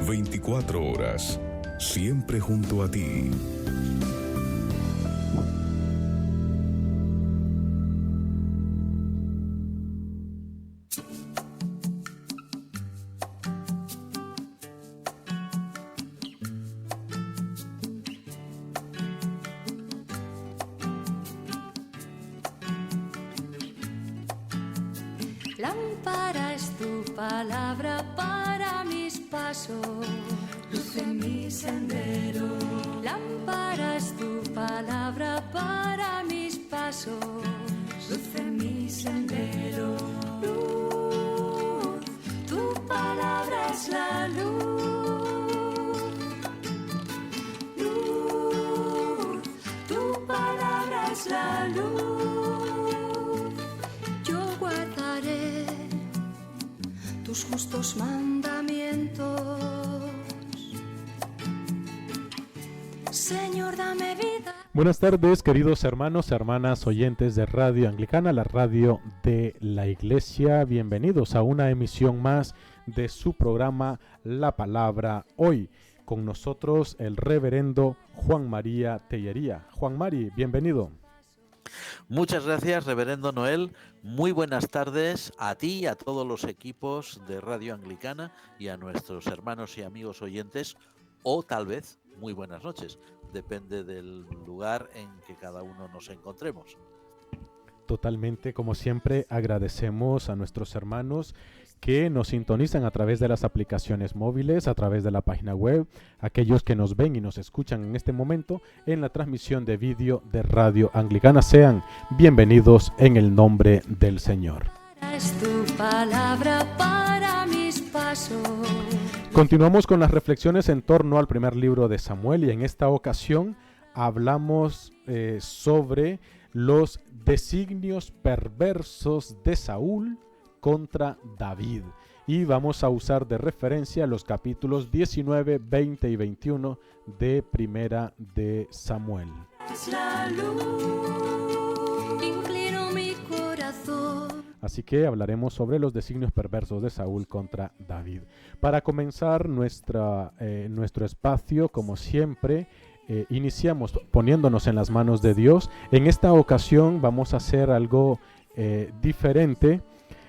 24 horas, siempre junto a ti. Lámpara es tu palabra para mis pasos, luz en mi sendero. Lámpara es tu palabra para mis pasos, luz en mi sendero. Luz, tu palabra es la luz. Luz, tu palabra es la luz. Tus justos mandamientos, Señor, dame vida. Buenas tardes, queridos hermanos, hermanas, oyentes de Radio Anglicana, la radio de la Iglesia. Bienvenidos a una emisión más de su programa La Palabra Hoy. Con nosotros el reverendo Juan María Tellería. Juan Mari, bienvenido. Muchas gracias, reverendo Noel. Muy buenas tardes a ti y a todos los equipos de Radio Anglicana y a nuestros hermanos y amigos oyentes, o tal vez muy buenas noches, depende del lugar en que cada uno nos encontremos. Totalmente, como siempre, agradecemos a nuestros hermanos que nos sintonizan a través de las aplicaciones móviles, a través de la página web, aquellos que nos ven y nos escuchan en este momento en la transmisión de vídeo de Radio Anglicana. Sean bienvenidos en el nombre del Señor. Es tu palabra para mis pasos. Continuamos con las reflexiones en torno al primer libro de Samuel y en esta ocasión hablamos sobre los designios perversos de Saúl contra David, y vamos a usar de referencia los capítulos 19, 20 y 21 de Primera de Samuel. Es la luz, inclino mi corazón. Así que hablaremos sobre los designios perversos de Saúl contra David. Para comenzar nuestro espacio, como siempre, iniciamos poniéndonos en las manos de Dios. En esta ocasión vamos a hacer algo diferente.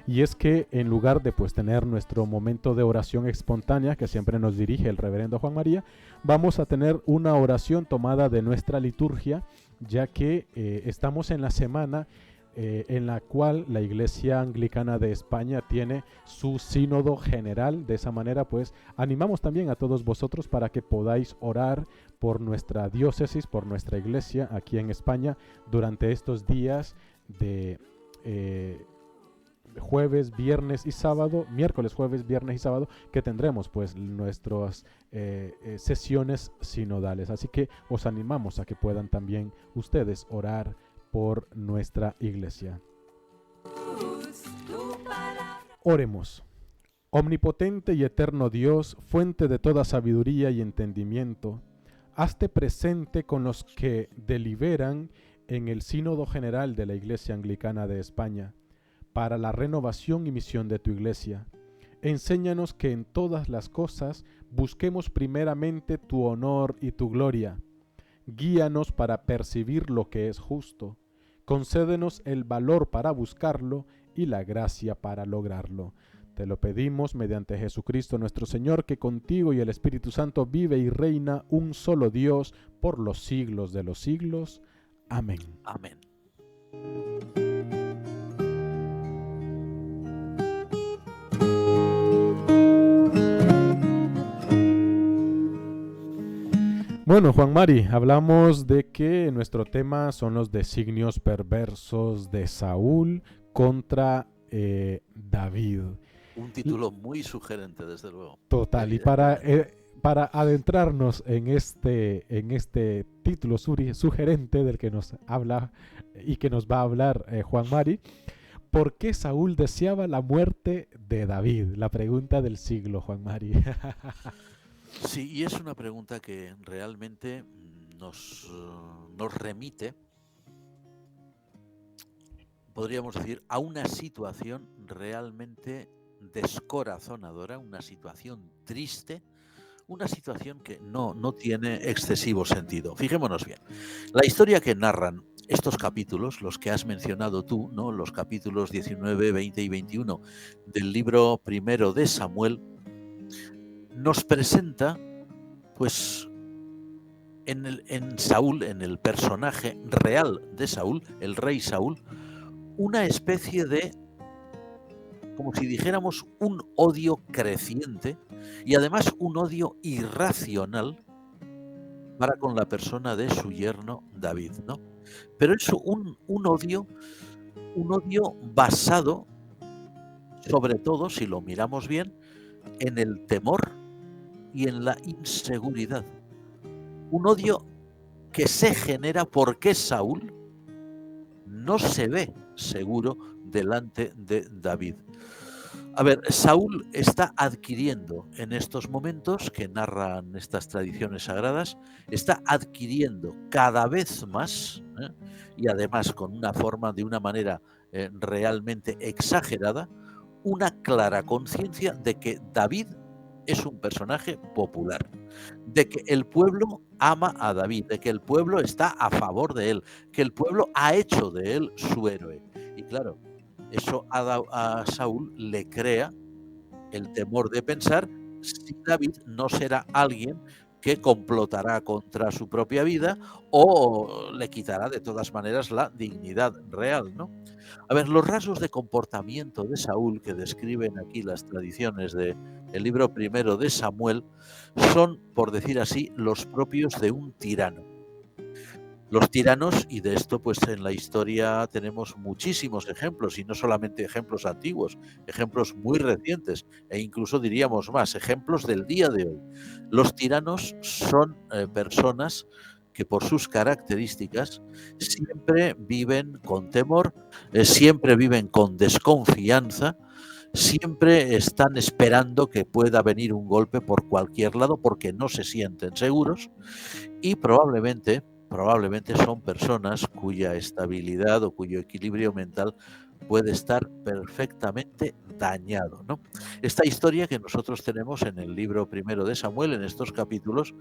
Y es que en lugar de tener nuestro momento de oración espontánea que siempre nos dirige el reverendo Juan María, vamos a tener una oración tomada de nuestra liturgia, ya que estamos en la semana en la cual la Iglesia Anglicana de España tiene su sínodo general. De esa manera animamos también a todos vosotros para que podáis orar por nuestra diócesis, por nuestra iglesia aquí en España durante estos días de jueves, viernes y sábado, miércoles, jueves, viernes y sábado, que tendremos nuestras sesiones sinodales. Así que os animamos a que puedan también ustedes orar por nuestra iglesia. Oremos. Omnipotente y eterno Dios, fuente de toda sabiduría y entendimiento, hazte presente con los que deliberan en el Sínodo General de la Iglesia Anglicana de España, para la renovación y misión de tu iglesia. Enséñanos que en todas las cosas busquemos primeramente tu honor y tu gloria. Guíanos para percibir lo que es justo. Concédenos el valor para buscarlo y la gracia para lograrlo. Te lo pedimos mediante Jesucristo nuestro Señor, que contigo y el Espíritu Santo vive y reina un solo Dios por los siglos de los siglos. Amén. Amén. Bueno, Juan Mari, hablamos de que nuestro tema son los designios perversos de Saúl contra David. Un título muy sugerente, desde luego. Total, y para adentrarnos en este título sugerente del que nos habla y que nos va a hablar Juan Mari, ¿por qué Saúl deseaba la muerte de David? La pregunta del siglo, Juan Mari. Sí, y es una pregunta que realmente nos remite, podríamos decir, a una situación realmente descorazonadora, una situación triste, una situación que no tiene excesivo sentido. Fijémonos bien. La historia que narran estos capítulos, los que has mencionado tú, ¿no? Los capítulos 19, 20 y 21 del libro primero de Samuel, nos presenta, pues, en Saúl, en el personaje real de Saúl, el rey Saúl, una especie de, como si dijéramos, un odio creciente y además un odio irracional para con la persona de su yerno David, ¿no? Pero es un odio basado, sobre todo, si lo miramos bien, en el temor y en la inseguridad. Un odio que se genera porque Saúl no se ve seguro delante de David. A ver, Saúl está adquiriendo en estos momentos que narran estas tradiciones sagradas, está adquiriendo cada vez más, y además con una forma, de una manera realmente exagerada, una clara conciencia de que David es un personaje popular, de que el pueblo ama a David, de que el pueblo está a favor de él, que el pueblo ha hecho de él su héroe. Y claro, eso a Saúl le crea el temor de pensar si David no será alguien que complotará contra su propia vida o le quitará de todas maneras la dignidad real, ¿no? A ver, los rasgos de comportamiento de Saúl que describen aquí las tradiciones del libro primero de Samuel son, por decir así, los propios de un tirano. Los tiranos, y de esto pues en la historia tenemos muchísimos ejemplos, y no solamente ejemplos antiguos, ejemplos muy recientes, e incluso diríamos más, ejemplos del día de hoy. Los tiranos son personas que por sus características siempre viven con temor, siempre viven con desconfianza, siempre están esperando que pueda venir un golpe por cualquier lado porque no se sienten seguros y probablemente son personas cuya estabilidad o cuyo equilibrio mental puede estar perfectamente dañado, ¿no? Esta historia que nosotros tenemos en el libro primero de Samuel, en estos capítulos,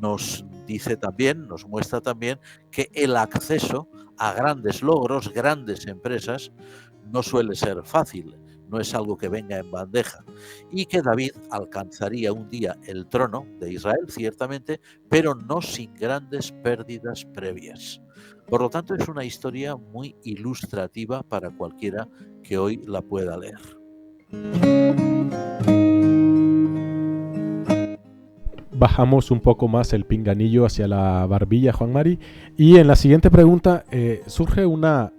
nos dice también, nos muestra también que el acceso a grandes logros, grandes empresas, no suele ser fácil, no es algo que venga en bandeja, y que David alcanzaría un día el trono de Israel, ciertamente, pero no sin grandes pérdidas previas. Por lo tanto, es una historia muy ilustrativa para cualquiera que hoy la pueda leer. Bajamos un poco más el pinganillo hacia la barbilla, Juan Mari. Y en la siguiente pregunta surge una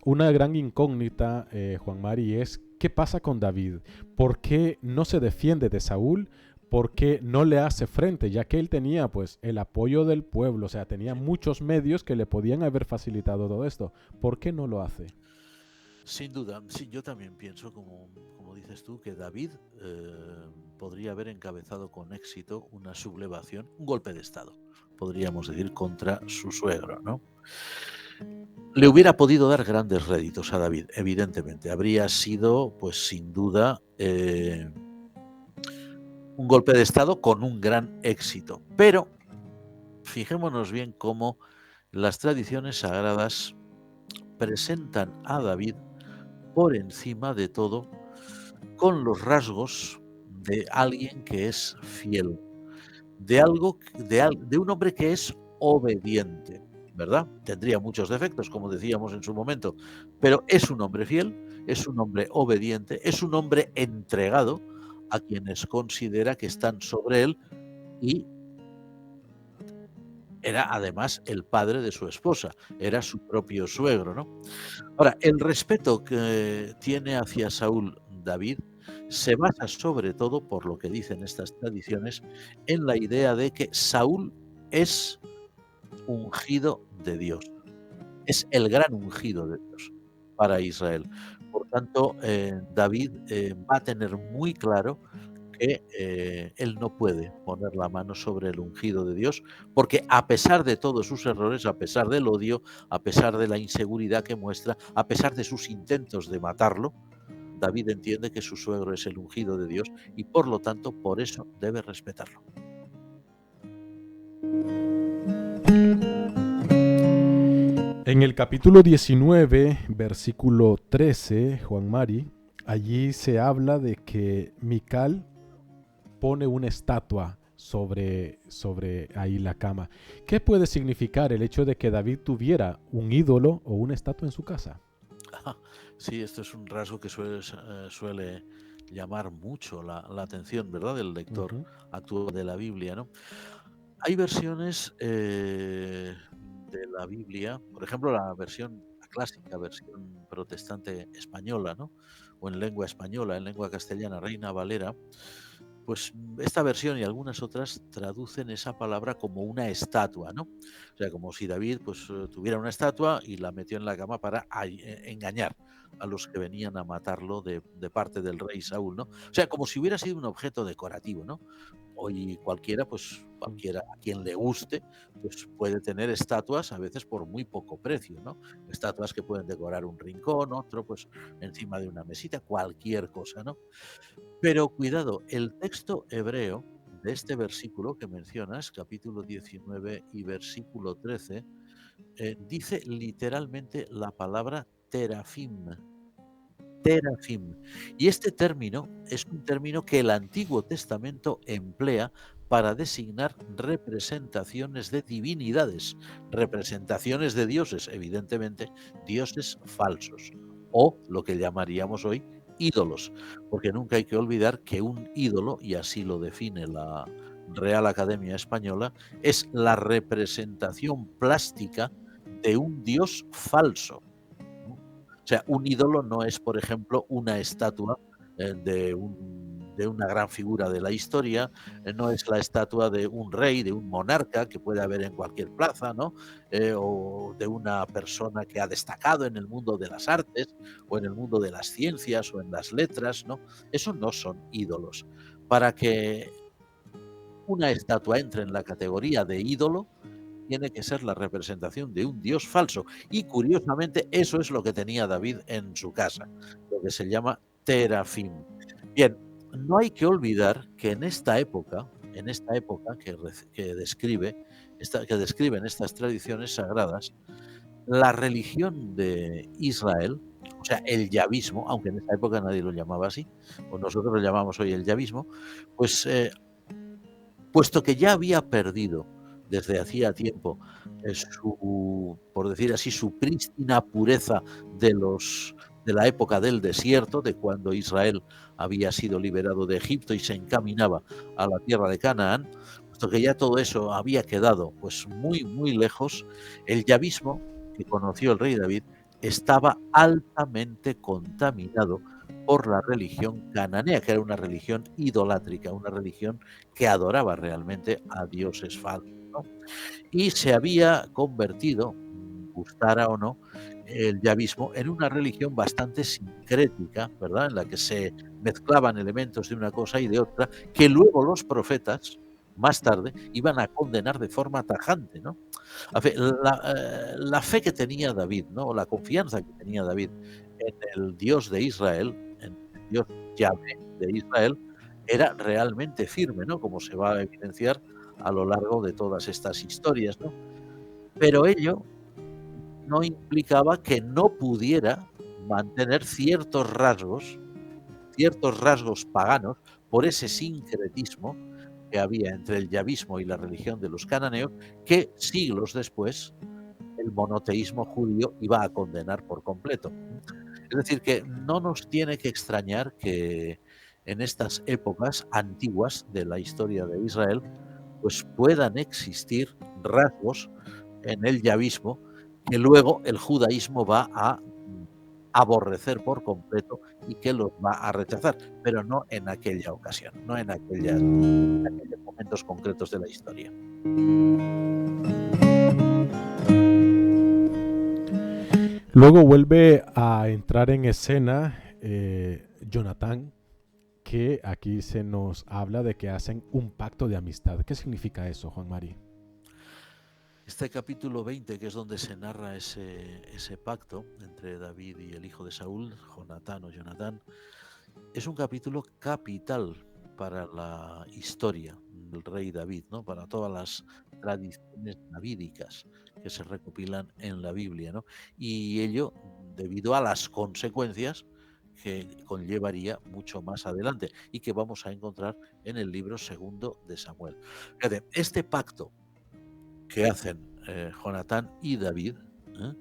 gran incógnita, Juan Mari, y es ¿qué pasa con David? ¿Por qué no se defiende de Saúl? ¿Por qué no le hace frente? Ya que él tenía pues el apoyo del pueblo, o sea, tenía muchos medios que le podían haber facilitado todo esto. ¿Por qué no lo hace? Sin duda, sí, yo también pienso, como dices tú, que David podría haber encabezado con éxito una sublevación, un golpe de Estado, podríamos decir, contra su suegro, ¿no? Le hubiera podido dar grandes réditos a David, evidentemente. Habría sido, pues sin duda, un golpe de Estado con un gran éxito. Pero fijémonos bien cómo las tradiciones sagradas presentan a David por encima de todo con los rasgos de alguien que es fiel, de un hombre que es obediente, ¿verdad? Tendría muchos defectos, como decíamos en su momento, pero es un hombre fiel, es un hombre obediente, es un hombre entregado a quienes considera que están sobre él y era además el padre de su esposa, era su propio suegro, ¿no? Ahora, el respeto que tiene hacia Saúl David se basa sobre todo, por lo que dicen estas tradiciones, en la idea de que Saúl es ungido de Dios, es el gran ungido de Dios para Israel. Por tanto, David va a tener muy claro que él no puede poner la mano sobre el ungido de Dios, porque a pesar de todos sus errores, a pesar del odio, a pesar de la inseguridad que muestra, a pesar de sus intentos de matarlo, David entiende que su suegro es el ungido de Dios y por lo tanto por eso debe respetarlo. En el capítulo 19, versículo 13, Juan Mari, allí se habla de que Mical pone una estatua sobre ahí la cama. ¿Qué puede significar el hecho de que David tuviera un ídolo o una estatua en su casa? Sí, esto es un rasgo que suele llamar mucho la atención, ¿verdad?, del lector actual de la Biblia, ¿no? Hay versiones de la Biblia, por ejemplo, la clásica versión protestante española, ¿no? O en lengua española, en lengua castellana, Reina Valera. Pues esta versión y algunas otras traducen esa palabra como una estatua, ¿no? O sea, como si David pues tuviera una estatua y la metió en la cama para engañar a los que venían a matarlo de parte del rey Saúl, ¿no? O sea, como si hubiera sido un objeto decorativo, ¿no? Hoy cualquiera a quien le guste, pues puede tener estatuas a veces por muy poco precio, ¿no? Estatuas que pueden decorar un rincón, otro pues encima de una mesita, cualquier cosa, ¿no? Pero cuidado, el texto hebreo de este versículo que mencionas, capítulo 19 y versículo 13, dice literalmente la palabra terafim. Terafim. Y este término es un término que el Antiguo Testamento emplea para designar representaciones de divinidades, representaciones de dioses, evidentemente dioses falsos, o lo que llamaríamos hoy ídolos, porque nunca hay que olvidar que un ídolo, y así lo define la Real Academia Española, es la representación plástica de un dios falso. O sea, un ídolo no es, por ejemplo, una estatua de una gran figura de la historia, no es la estatua de un rey, de un monarca que puede haber en cualquier plaza, ¿no? O de una persona que ha destacado en el mundo de las artes, o en el mundo de las ciencias, o en las letras, ¿no? Eso no son ídolos. Para que una estatua entre en la categoría de ídolo, tiene que ser la representación de un dios falso. Y curiosamente, eso es lo que tenía David en su casa, lo que se llama terafim. Bien, no hay que olvidar que en esta época que describen estas tradiciones sagradas, la religión de Israel, o sea, el yavismo, aunque en esa época nadie lo llamaba así, o nosotros lo llamamos hoy el yavismo, pues puesto que ya había perdido desde hacía tiempo por decir así, su prístina pureza de la época del desierto, de cuando Israel había sido liberado de Egipto y se encaminaba a la tierra de Canaán, puesto que ya todo eso había quedado pues muy, muy lejos, el yavismo que conoció el rey David estaba altamente contaminado por la religión cananea, que era una religión idolátrica, una religión que adoraba realmente a dioses falsos, ¿no? Y se había convertido, gustara o no, el yavismo en una religión bastante sincrética, ¿verdad?, en la que se mezclaban elementos de una cosa y de otra, que luego los profetas, más tarde, iban a condenar de forma tajante, ¿no? La fe que tenía David, ¿no?, o la confianza que tenía David en el Dios de Israel, en el Dios Yahvé de Israel, era realmente firme, ¿no?, como se va a evidenciar a lo largo de todas estas historias, ¿no? Pero ello no implicaba que no pudiera mantener ciertos rasgos paganos, por ese sincretismo que había entre el yavismo y la religión de los cananeos, que siglos después el monoteísmo judío iba a condenar por completo. Es decir, que no nos tiene que extrañar que en estas épocas antiguas de la historia de Israel, pues puedan existir rasgos en el yavismo que luego el judaísmo va a aborrecer por completo y que los va a rechazar, pero no en aquella ocasión, no en aquellos momentos concretos de la historia. Luego vuelve a entrar en escena Jonatán, que aquí se nos habla de que hacen un pacto de amistad. ¿Qué significa eso, Juan Mari? Este capítulo 20, que es donde se narra ese pacto entre David y el hijo de Saúl, Jonatán o Jonatán, es un capítulo capital para la historia del rey David, ¿no? Para todas las tradiciones davídicas que se recopilan en la Biblia, ¿no? Y ello debido a las consecuencias que conllevaría mucho más adelante y que vamos a encontrar en el libro segundo de Samuel. Fíjate, este pacto que hacen Jonatán y David, ¿eh?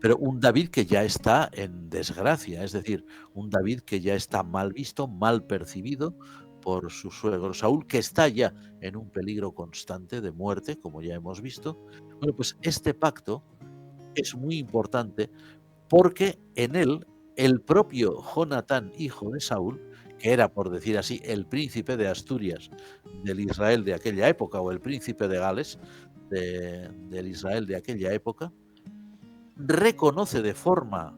Pero un David que ya está en desgracia, es decir, un David que ya está mal visto, mal percibido por su suegro Saúl, que está ya en un peligro constante de muerte, como ya hemos visto. Bueno, pues este pacto es muy importante porque en él el propio Jonatán, hijo de Saúl, que era, por decir así, el príncipe de Asturias del Israel de aquella época, o el príncipe de Gales del Israel de aquella época, reconoce de forma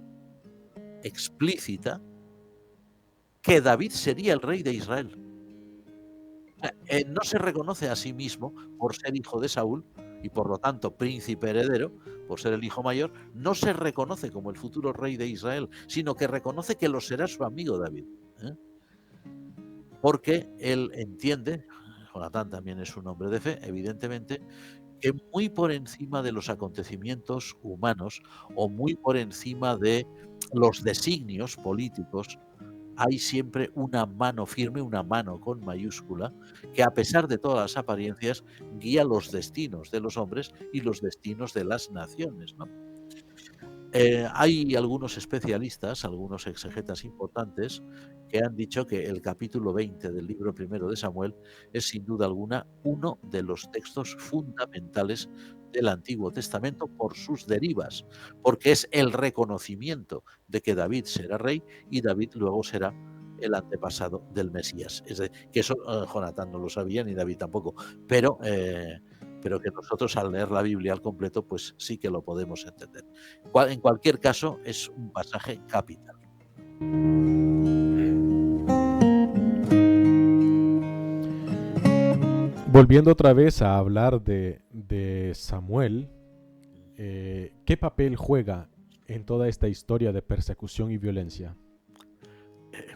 explícita que David sería el rey de Israel. O sea, no se reconoce a sí mismo por ser hijo de Saúl y por lo tanto príncipe heredero, por ser el hijo mayor, no se reconoce como el futuro rey de Israel, sino que reconoce que lo será su amigo David. ¿eh? Porque él entiende, Jonatán también es un hombre de fe, evidentemente, que muy por encima de los acontecimientos humanos o muy por encima de los designios políticos, hay siempre una mano firme, una mano con mayúscula, que a pesar de todas las apariencias, guía los destinos de los hombres y los destinos de las naciones, ¿no? Hay algunos especialistas, algunos exegetas importantes, que han dicho que el capítulo 20 del libro primero de Samuel es sin duda alguna uno de los textos fundamentales del Antiguo Testamento por sus derivas, porque es el reconocimiento de que David será rey y David luego será el antepasado del Mesías. Es decir, que eso Jonatán no lo sabía ni David tampoco, pero que nosotros al leer la Biblia al completo, pues sí que lo podemos entender. En cualquier caso, es un pasaje capital. Volviendo otra vez a hablar de Samuel, ¿qué papel juega en toda esta historia de persecución y violencia?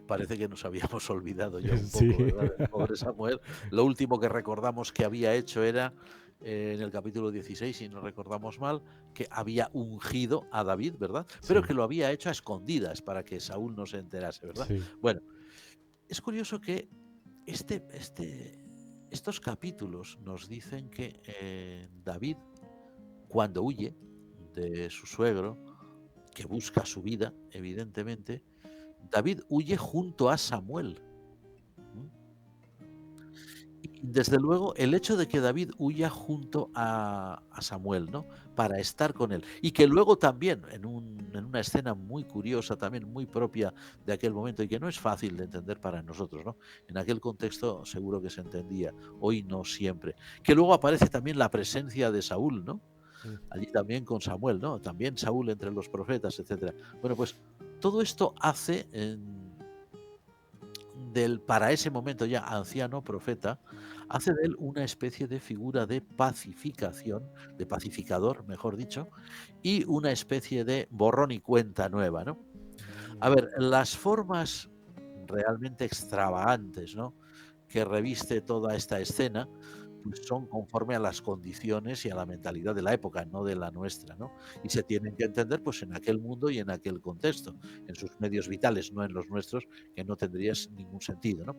Parece que nos habíamos olvidado ya un Sí. poco, ¿verdad? Del pobre Samuel. Lo último que recordamos que había hecho era en el capítulo 16, si no recordamos mal, que había ungido a David, ¿verdad? Pero Sí. que lo había hecho a escondidas para que Saúl no se enterase, ¿verdad? Sí. Bueno, es curioso que estos capítulos nos dicen que David, cuando huye de su suegro, que busca su vida, evidentemente, David huye junto a Samuel. Y desde luego, el hecho de que David huya junto a Samuel, ¿no? Para estar con él. Y que luego también, en una escena muy curiosa, también muy propia de aquel momento, y que no es fácil de entender para nosotros, ¿no? En aquel contexto seguro que se entendía, hoy no siempre. Que luego aparece también la presencia de Saúl, ¿no? Allí también con Samuel, ¿no? También Saúl entre los profetas, etcétera. Bueno, pues todo esto hace para ese momento ya anciano profeta, hace de él una especie de figura de pacificación, de pacificador, mejor dicho, y una especie de borrón y cuenta nueva, ¿no? A ver, las formas realmente extravagantes, ¿no?, que reviste toda esta escena, pues son conforme a las condiciones y a la mentalidad de la época, no de la nuestra, ¿no? Y se tienen que entender pues en aquel mundo y en aquel contexto, en sus medios vitales, no en los nuestros, que no tendrías ningún sentido, ¿no?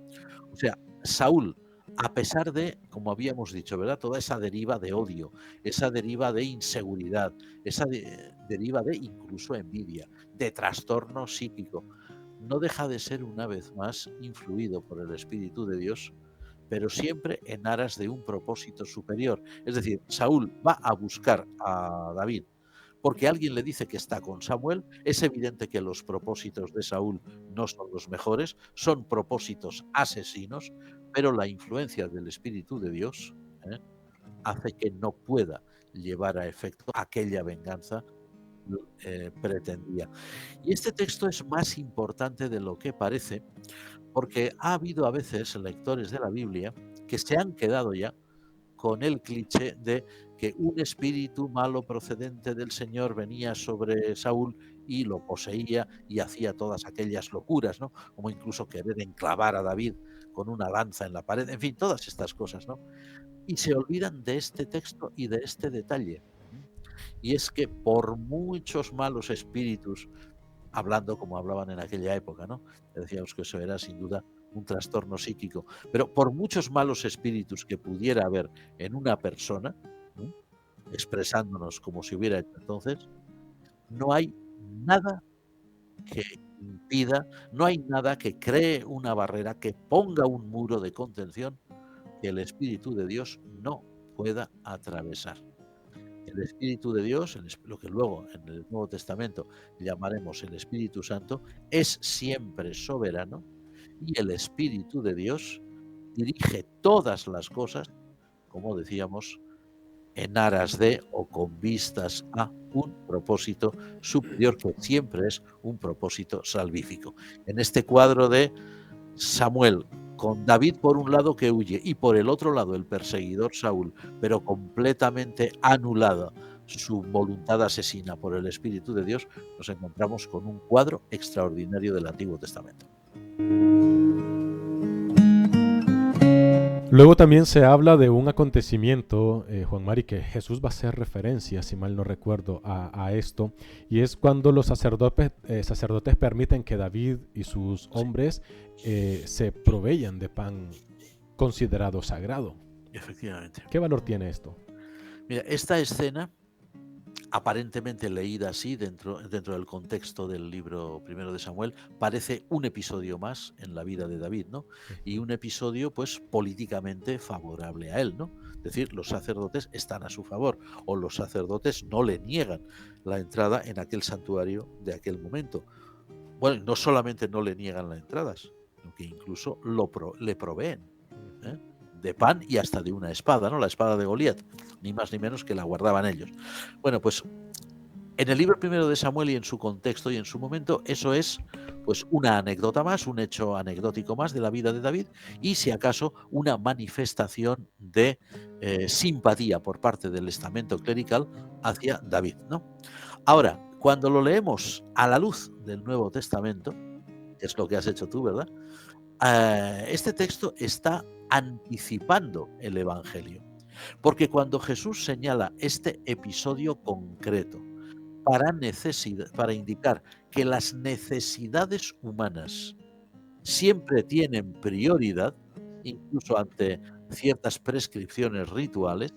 O sea, Saúl, a pesar de, como habíamos dicho, ¿verdad? Toda esa deriva de odio, esa deriva de inseguridad, esa deriva de incluso envidia, de trastorno psíquico, no deja de ser una vez más influido por el Espíritu de Dios, pero siempre en aras de un propósito superior. Es decir, Saúl va a buscar a David porque alguien le dice que está con Samuel. Es evidente que los propósitos de Saúl no son los mejores, son propósitos asesinos, pero la influencia del Espíritu de Dios hace que no pueda llevar a efecto aquella venganza pretendía. Y este texto es más importante de lo que parece, porque ha habido a veces lectores de la Biblia que se han quedado ya con el cliché de que un espíritu malo procedente del Señor venía sobre Saúl y lo poseía y hacía todas aquellas locuras, ¿no? Como incluso querer enclavar a David con una lanza en la pared, en fin, todas estas cosas, ¿no? Y se olvidan de este texto y de este detalle. Y es que por muchos malos espíritus, hablando como hablaban en aquella época, ¿no? Decíamos que eso era sin duda un trastorno psíquico, pero por muchos malos espíritus que pudiera haber en una persona, ¿no? Expresándonos como si hubiera hecho entonces, no hay nada que impida, no hay nada que cree una barrera, que ponga un muro de contención que el Espíritu de Dios no pueda atravesar. El Espíritu de Dios, lo que luego en el Nuevo Testamento llamaremos el Espíritu Santo, es siempre soberano y el Espíritu de Dios dirige todas las cosas, como decíamos, en aras de o con vistas a un propósito superior que siempre es un propósito salvífico. En este cuadro de Samuel con David por un lado que huye y por el otro lado el perseguidor Saúl, pero completamente anulada su voluntad asesina por el Espíritu de Dios, nos encontramos con un cuadro extraordinario del Antiguo Testamento. Luego también se habla de un acontecimiento, Juan Mari, que Jesús va a hacer referencia, si mal no recuerdo, a esto, y es cuando los sacerdotes permiten que David y sus hombres se proveyan de pan considerado sagrado. Efectivamente. ¿Qué valor tiene esto? Mira, esta escena, aparentemente leída así dentro del contexto del libro primero de Samuel, parece un episodio más en la vida de David, ¿no? Y un episodio pues políticamente favorable a él, ¿no? Es decir, los sacerdotes están a su favor o los sacerdotes no le niegan la entrada en aquel santuario de aquel momento. Bueno, no solamente no le niegan la entrada, sino que incluso le proveen, ¿eh? De pan y hasta de una espada, ¿no? La espada de Goliat, ni más ni menos que la guardaban ellos. Bueno, pues en el libro primero de Samuel y en su contexto y en su momento, eso es pues una anécdota más, un hecho anecdótico más de la vida de David y si acaso una manifestación de simpatía por parte del estamento clerical hacia David, ¿no? Ahora, cuando lo leemos a la luz del Nuevo Testamento, que es lo que has hecho tú, ¿verdad? Este texto está anticipando el Evangelio. Porque cuando Jesús señala este episodio concreto para indicar que las necesidades humanas siempre tienen prioridad, incluso ante ciertas prescripciones rituales,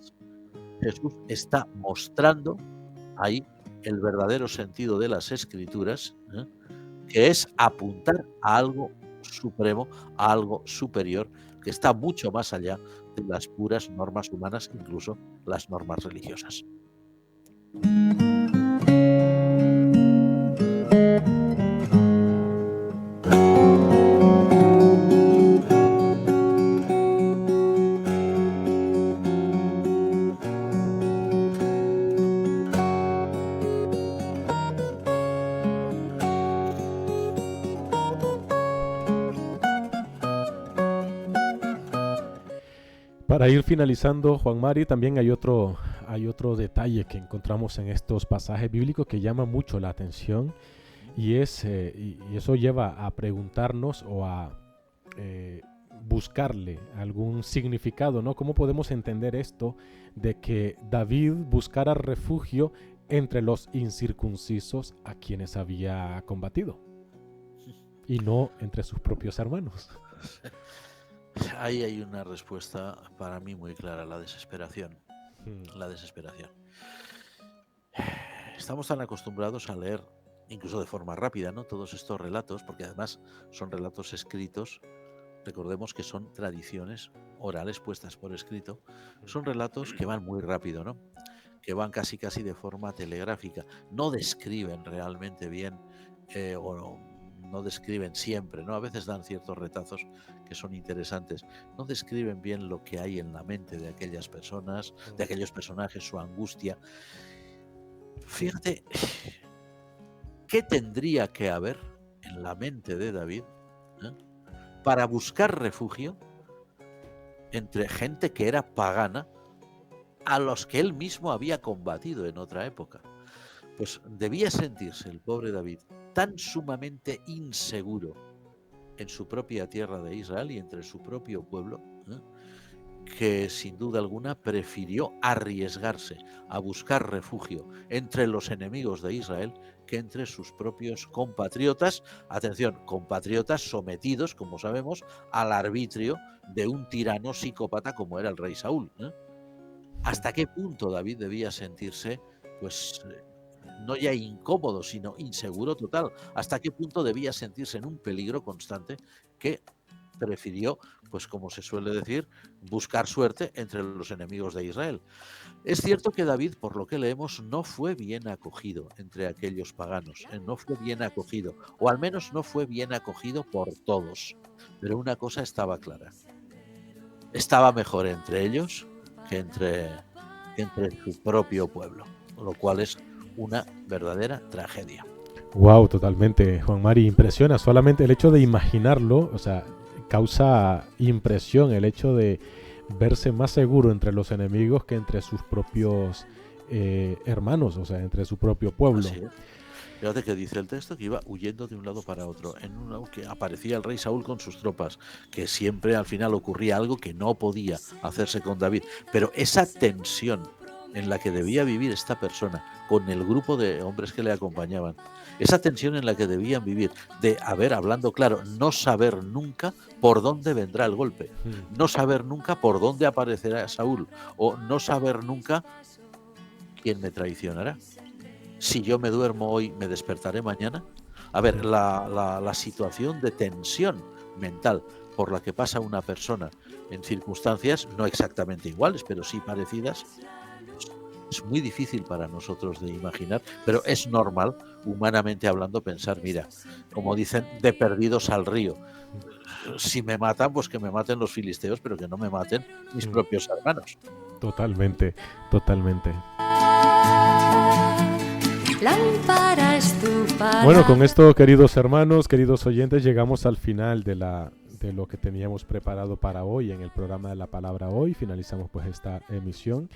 Jesús está mostrando ahí el verdadero sentido de las Escrituras, que es apuntar a algo supremo, a algo superior, que está mucho más allá de las puras normas humanas, incluso las normas religiosas. Para ir finalizando, Juan Mari, también hay otro detalle que encontramos en estos pasajes bíblicos que llama mucho la atención y eso lleva a preguntarnos o a buscarle algún significado, ¿no? ¿Cómo podemos entender esto de que David buscara refugio entre los incircuncisos a quienes había combatido y no entre sus propios hermanos? Ahí hay una respuesta para mí muy clara, la desesperación. La desesperación. Estamos tan acostumbrados a leer, incluso de forma rápida, ¿no? Todos estos relatos, porque además son relatos escritos. Recordemos que son tradiciones orales puestas por escrito. Son relatos que van muy rápido, ¿no? Que van casi de forma telegráfica. No describen realmente bien o no describen siempre, ¿no? A veces dan ciertos retazos que son interesantes. No describen bien lo que hay en la mente de aquellas personas, de aquellos personajes, su angustia. Fíjate, ¿qué tendría que haber en la mente de David para buscar refugio entre gente que era pagana, a los que él mismo había combatido en otra época. Pues debía sentirse el pobre David tan sumamente inseguro en su propia tierra de Israel y entre su propio pueblo, que sin duda alguna prefirió arriesgarse a buscar refugio entre los enemigos de Israel que entre sus propios compatriotas, atención, compatriotas sometidos, como sabemos, al arbitrio de un tirano psicópata como era el rey Saúl. ¿Hasta qué punto David debía sentirse, pues, no ya incómodo, sino inseguro total? ¿Hasta qué punto debía sentirse en un peligro constante que prefirió, pues como se suele decir, buscar suerte entre los enemigos de Israel? Es cierto que David, por lo que leemos, no fue bien acogido entre aquellos paganos, no fue bien acogido, o al menos no fue bien acogido por todos. Pero una cosa estaba clara: estaba mejor entre ellos que entre su propio pueblo, lo cual es una verdadera tragedia. Wow, totalmente, Juan Mari, impresiona. Solamente el hecho de imaginarlo, o sea, causa impresión el hecho de verse más seguro entre los enemigos que entre sus propios hermanos, o sea, entre su propio pueblo. Así es. Fíjate que dice el texto que iba huyendo de un lado para otro, que aparecía el rey Saúl con sus tropas, que siempre al final ocurría algo que no podía hacerse con David, pero esa tensión en la que debía vivir esta persona con el grupo de hombres que le acompañaban, esa tensión en la que debían vivir de, hablando claro, no saber nunca por dónde vendrá el golpe, no saber nunca por dónde aparecerá Saúl, o no saber nunca quién me traicionará. Si yo me duermo hoy, ¿me despertaré mañana? A ver, la situación de tensión mental por la que pasa una persona en circunstancias no exactamente iguales, pero sí parecidas, es muy difícil para nosotros de imaginar, pero es normal, humanamente hablando, pensar, mira, como dicen, de perdidos al río. Si me matan, pues que me maten los filisteos, pero que no me maten mis propios hermanos. Totalmente, totalmente. Lámpara es tu palabra. Bueno, con esto, queridos hermanos, queridos oyentes, llegamos al final de lo que teníamos preparado para hoy en el programa de la palabra hoy. Finalizamos pues esta emisión.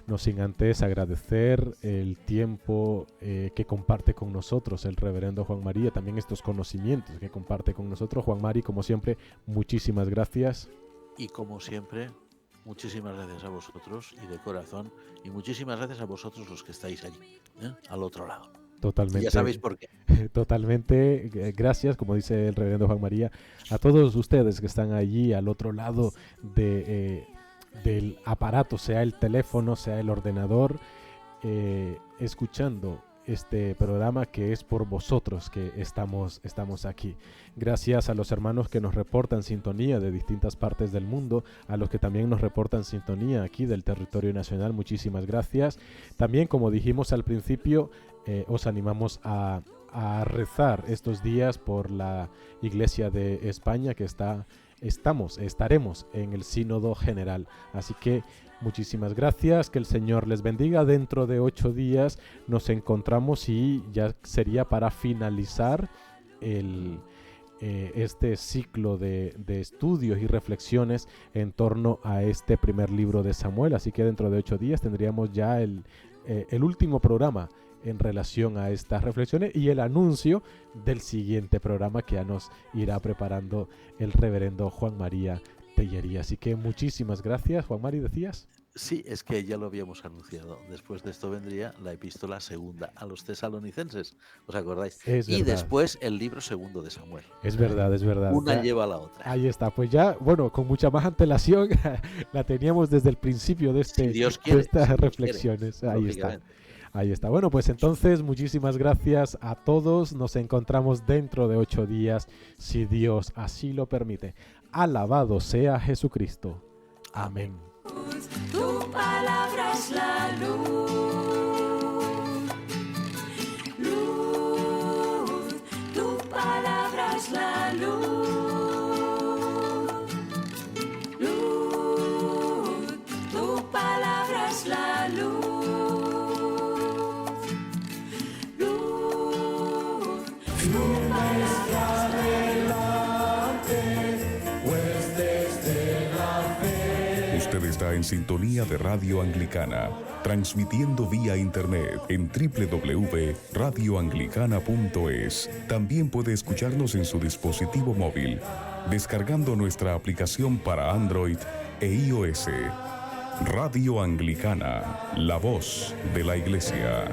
No sin antes agradecer el tiempo que comparte con nosotros el reverendo Juan María, también estos conocimientos que comparte con nosotros. Juan Mari, como siempre, muchísimas gracias. Y como siempre, muchísimas gracias a vosotros y de corazón, y muchísimas gracias a vosotros los que estáis allí, al otro lado. Totalmente. Ya sabéis por qué. Totalmente. Gracias, como dice el reverendo Juan María, a todos ustedes que están allí al otro lado del aparato, sea el teléfono, sea el ordenador, escuchando este programa que es por vosotros que estamos aquí. Gracias a los hermanos que nos reportan sintonía de distintas partes del mundo, a los que también nos reportan sintonía aquí del territorio nacional, muchísimas gracias. También, como dijimos al principio, os animamos a rezar estos días por la Iglesia de España que estaremos en el Sínodo General. Así que muchísimas gracias, que el Señor les bendiga. Dentro de 8 días nos encontramos y ya sería para finalizar este ciclo de estudios y reflexiones en torno a este primer libro de Samuel. Así que dentro de 8 días tendríamos ya el último programa en relación a estas reflexiones y el anuncio del siguiente programa que ya nos irá preparando el reverendo Juan María Tellería. Así que muchísimas gracias. Juan Mari, ¿decías? Sí, es que ya lo habíamos anunciado. Después de esto vendría la epístola segunda a los tesalonicenses, ¿os acordáis? Y después el libro segundo de Samuel. Es verdad, es verdad. Una ya lleva a la otra. Ahí está, pues ya, bueno, con mucha más antelación la teníamos desde el principio de, si Dios quiere, de estas si reflexiones. Quiere, ahí está. Ahí está. Bueno, pues entonces muchísimas gracias a todos. Nos encontramos dentro de 8 días, si Dios así lo permite. Alabado sea Jesucristo. Amén. Tu palabra es la luz. Luz, tu palabra es la luz. Luz, tu palabra es la luz. Ustedes está en sintonía de Radio Anglicana, transmitiendo vía internet en www.radioanglicana.es. También puede escucharnos en su dispositivo móvil, descargando nuestra aplicación para Android e iOS. Radio Anglicana, la voz de la Iglesia.